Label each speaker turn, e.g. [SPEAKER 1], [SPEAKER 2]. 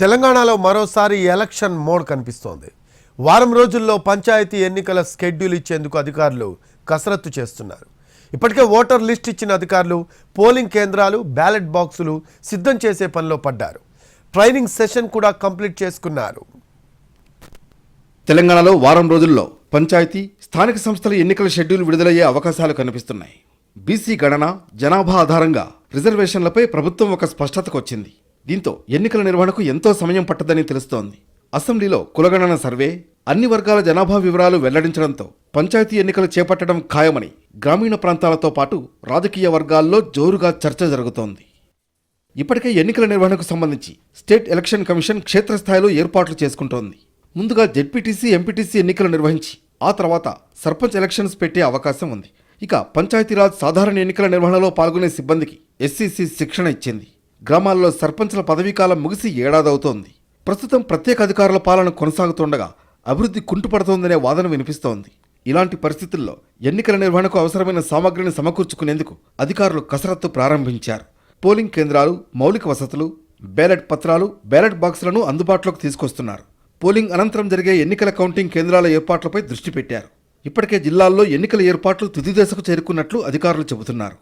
[SPEAKER 1] తెలంగాణలో మరోసారి election mode కనిపిస్తోంది. వారం రోజుల్లో పంచాయతీ ఎన్నికల షెడ్యూల్ ఇచ్చేందుకు అధికారులు కసరత్తు చేస్తున్నారు. ఇప్పటికే ఓటర్ లిస్ట్ ఇచ్చిన అధికారులు పోలింగ్ కేంద్రాలు, బ్యాలెట్ బాక్సులు సిద్ధం చేసే పనిలో పడ్డారు. ట్రైనింగ్ సెషన్ కూడా కంప్లీట్ చేసుకున్నారు.
[SPEAKER 2] తెలంగాణలో వారం రోజుల్లో పంచాయతీ, స్థానిక సంస్థల ఎన్నికల షెడ్యూల్ విడుదలయ్యే అవకాశాలు కనిపిస్తున్నాయి. బీసీ గణన, జనాభా ఆధారంగా రిజర్వేషన్లపై ప్రభుత్వం ఒక స్పష్టతకు వచ్చింది. దీంతో ఎన్నికల నిర్వహణకు ఎంతో సమయం పట్టదని తెలుస్తోంది. అసెంబ్లీలో కులగణన సర్వే, అన్ని వర్గాల జనాభా వివరాలు వెల్లడించడంతో పంచాయతీ ఎన్నికలు చేపట్టడం ఖాయమని గ్రామీణ ప్రాంతాలతో పాటు రాజకీయ వర్గాల్లో జోరుగా చర్చ జరుగుతోంది. ఇప్పటికే ఎన్నికల నిర్వహణకు సంబంధించి స్టేట్ ఎలక్షన్ కమిషన్ క్షేత్రస్థాయిలో ఏర్పాట్లు చేసుకుంటోంది. ముందుగా జెడ్పీటీసీ, ఎంపీటీసీ ఎన్నికలు నిర్వహించి ఆ తర్వాత సర్పంచ్ ఎలక్షన్స్ పెట్టే అవకాశం ఉంది. ఇక పంచాయతీరాజ్ సాధారణ ఎన్నికల నిర్వహణలో పాల్గొనే సిబ్బందికి ఎస్సీసీ శిక్షణ ఇచ్చింది. గ్రామాల్లో సర్పంచ్ల పదవీకాలం ముగిసి ఏడాదవుతోంది. ప్రస్తుతం ప్రత్యేక అధికారుల పాలన కొనసాగుతుండగా అభివృద్ధి కుంటుపడుతోందనే వాదన వినిపిస్తోంది. ఇలాంటి పరిస్థితుల్లో ఎన్నికల నిర్వహణకు అవసరమైన సామగ్రిని సమకూర్చుకునేందుకు అధికారులు కసరత్తు ప్రారంభించారు. పోలింగ్ కేంద్రాలు, మౌలిక వసతులు, బ్యాలెట్ పత్రాలు, బ్యాలెట్ బాక్సులను అందుబాటులోకి తీసుకొస్తున్నారు. పోలింగ్ అనంతరం జరిగే ఎన్నికల కౌంటింగ్ కేంద్రాల ఏర్పాట్లపై దృష్టి పెట్టారు. ఇప్పటికే జిల్లాల్లో ఎన్నికల ఏర్పాట్లు తుది దశకు చేరుకున్నట్లు అధికారులు చెబుతున్నారు.